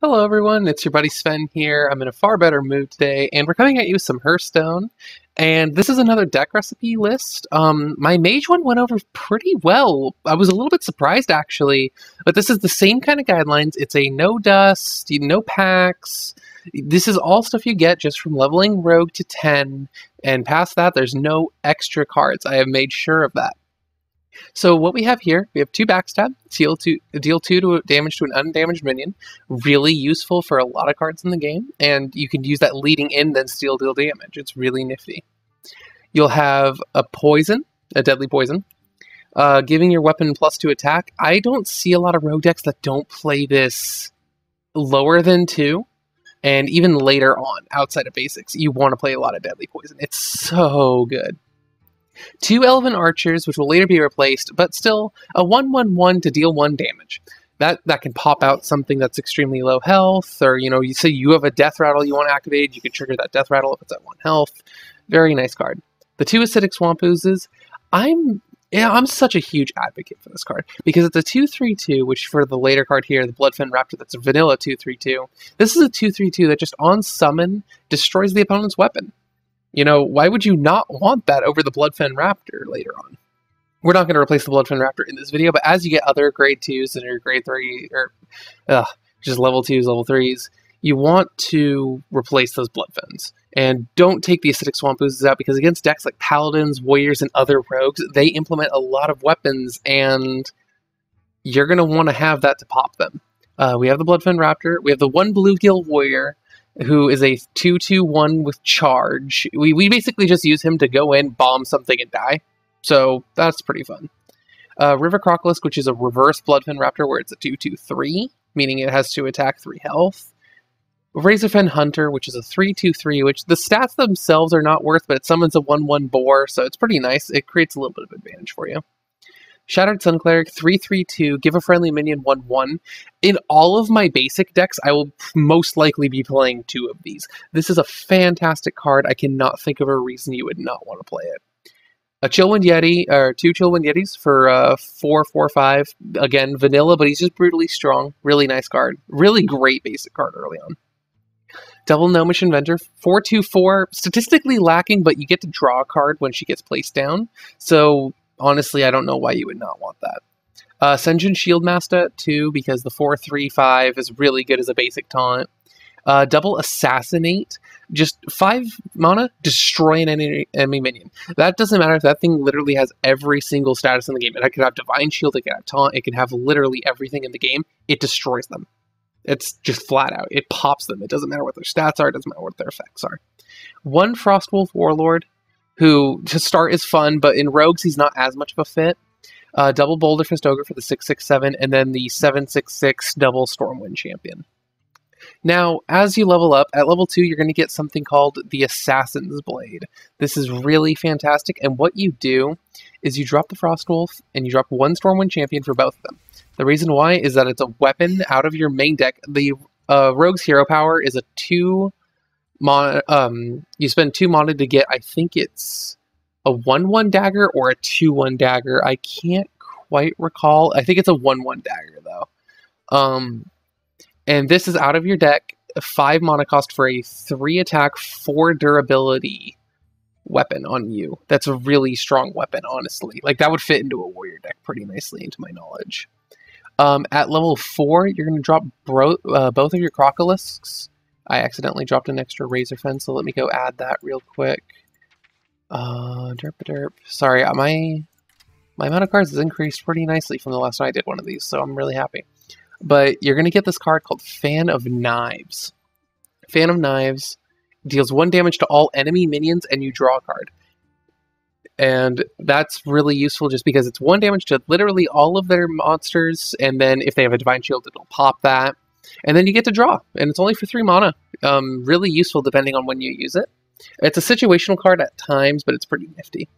Hello everyone, it's your buddy Sven here. I'm in a far better mood today, and we're coming at you with some Hearthstone. And this is another deck recipe list. My mage one went over pretty well. I was a little bit surprised actually, but this is the same kind of guidelines. It's a no dust, no packs. This is all stuff you get just from leveling rogue to 10, and past that there's no extra cards. I have made sure of that. So what we have here, we have 2 backstab, deal 2 damage to an undamaged minion. Really useful for a lot of cards in the game, and you can use that leading in, then deal damage. It's really nifty. You'll have a poison, a deadly poison, giving your weapon +2 attack. I don't see a lot of rogue decks that don't play this lower than 2, and even later on, outside of basics, you want to play a lot of deadly poison. It's so good. 2 Elven Archers, which will later be replaced, but still a 1/1/1 to deal 1 damage. That can pop out something that's extremely low health, or you say you have a Death Rattle you want to activate, you can trigger that Death Rattle if it's at 1 health. Very nice card. The 2 Acidic Swamp Oozes. I'm such a huge advocate for this card because it's a 2/3/2, which for the later card here, the Bloodfen Raptor, that's a vanilla 2/3/2. This is a 2/3/2 that just on summon destroys the opponent's weapon. Why would you not want that over the Bloodfen Raptor later on? We're not going to replace the Bloodfen Raptor in this video, but as you get other grade 2s and your grade 3, or just level 2s, level 3s, you want to replace those Bloodfens. And don't take the Acidic Swamp Oozes out, because against decks like Paladins, Warriors, and other rogues, they implement a lot of weapons, and you're going to want to have that to pop them. We have the Bloodfen Raptor, we have the 1 Bluegill Warrior, who is a 2/2/1 with charge. We basically just use him to go in, bomb something, and die. So that's pretty fun. River Crocolisk, which is a reverse Bloodfen Raptor, where it's a 2/2/3, meaning it has 2 attack, 3 health. Razorfen Hunter, which is a 3/2/3, which the stats themselves are not worth, but it summons a 1/1 boar, so it's pretty nice. It creates a little bit of advantage for you. Shattered Sun Cleric, 3/3/2, give a friendly minion 1/1. In all of my basic decks, I will most likely be playing 2 of these. This is a fantastic card. I cannot think of a reason you would not want to play it. A Chillwind Yeti, or 2 Chillwind Yetis for 4/4/5. Again, vanilla, but he's just brutally strong. Really nice card. Really great basic card early on. Double Gnomish Inventor, 4/2/4. Statistically lacking, but you get to draw a card when she gets placed down. So honestly, I don't know why you would not want that. Senjin Shieldmaster, 2, because the 4/3/5 is really good as a basic taunt. Double Assassinate, just 5 mana, destroy an enemy minion. That doesn't matter if that thing literally has every single status in the game. It could have Divine Shield, it could have Taunt, it can have literally everything in the game. It destroys them. It's just flat out. It pops them. It doesn't matter what their stats are, it doesn't matter what their effects are. 1 Frostwolf Warlord, who to start is fun, but in rogues he's not as much of a fit. Double Boulder Fist Ogre for the 6/6/7, and then the 7/6/6 double Stormwind Champion. Now, as you level up, at level 2 you're going to get something called the Assassin's Blade. This is really fantastic, and what you do is you drop the Frostwolf, and you drop 1 Stormwind Champion for both of them. The reason why is that it's a weapon out of your main deck. The Rogue's Hero Power is a 2 mana, you spend 2 mana to get, I think it's a 1/1 dagger or a 2/1 dagger. I can't quite recall. I think it's a 1/1 dagger though. And this is out of your deck, a 5 mana cost for a 3 attack, 4 durability weapon on you. That's a really strong weapon, honestly. Like, that would fit into a warrior deck pretty nicely, into my knowledge. At level 4, you're going to drop both of your Crocolisks. I accidentally dropped an extra Razorfen, so let me go add that real quick. Derp. Sorry, my amount of cards has increased pretty nicely from the last time I did one of these, so I'm really happy. But you're going to get this card called Fan of Knives. Fan of Knives deals 1 damage to all enemy minions, and you draw a card. And that's really useful just because it's 1 damage to literally all of their monsters, and then if they have a Divine Shield, it'll pop that. And then you get to draw, and it's only for 3 mana. Really useful depending on when you use it. It's a situational card at times, but it's pretty nifty.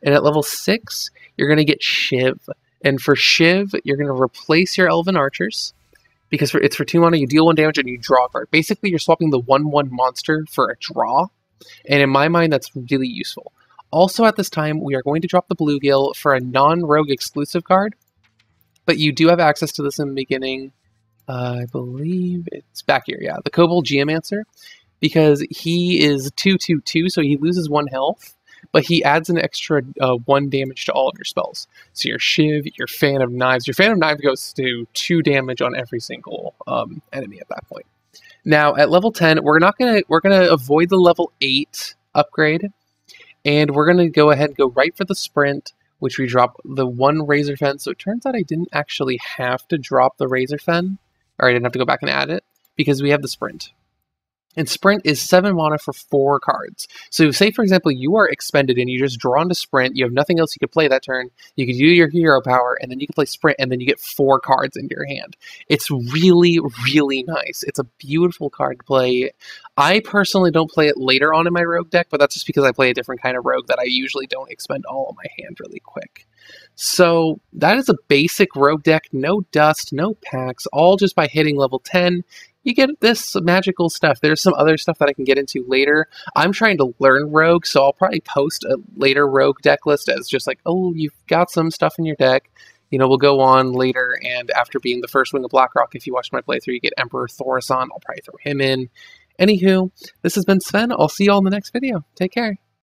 And at level 6, you're going to get Shiv. And for Shiv, you're going to replace your Elven Archers, because it's for 2 mana, you deal 1 damage, and you draw a card. Basically, you're swapping the 1/1 monster for a draw, and in my mind, that's really useful. Also at this time, we are going to drop the Bluegill for a non-rogue exclusive card, but you do have access to this in the beginning. I believe it's back here, yeah. The Kobold Geomancer, because he is 2/2/2, so he loses 1 health, but he adds an extra 1 damage to all of your spells. So your Shiv, your Fan of Knives. Your Fan of Knives goes to 2 damage on every single enemy at that point. Now, at level 10, we're gonna avoid the level 8 upgrade, and we're gonna go ahead and go right for the sprint, which we drop the 1 Razorfen. So it turns out I didn't actually have to drop the Razorfen, or I didn't have to go back and add it, because we have the sprint. And sprint is 7 mana for 4 cards. So say, for example, you are expended and you just draw into sprint, you have nothing else you could play that turn, you could do your hero power, and then you can play sprint, and then you get 4 cards into your hand. It's really, really nice. It's a beautiful card to play. I personally don't play it later on in my rogue deck, but that's just because I play a different kind of rogue that I usually don't expend all of my hand really quick. So that is a basic rogue deck, no dust, no packs, all just by hitting level 10. You get this magical stuff. There's some other stuff that I can get into later. I'm trying to learn Rogue, so I'll probably post a later Rogue deck list as just like, oh, you've got some stuff in your deck. You know, we'll go on later, and after being the first Wing of Blackrock, if you watch my playthrough, you get Emperor Thaurissan. I'll probably throw him in. Anywho, this has been Sven. I'll see you all in the next video. Take care.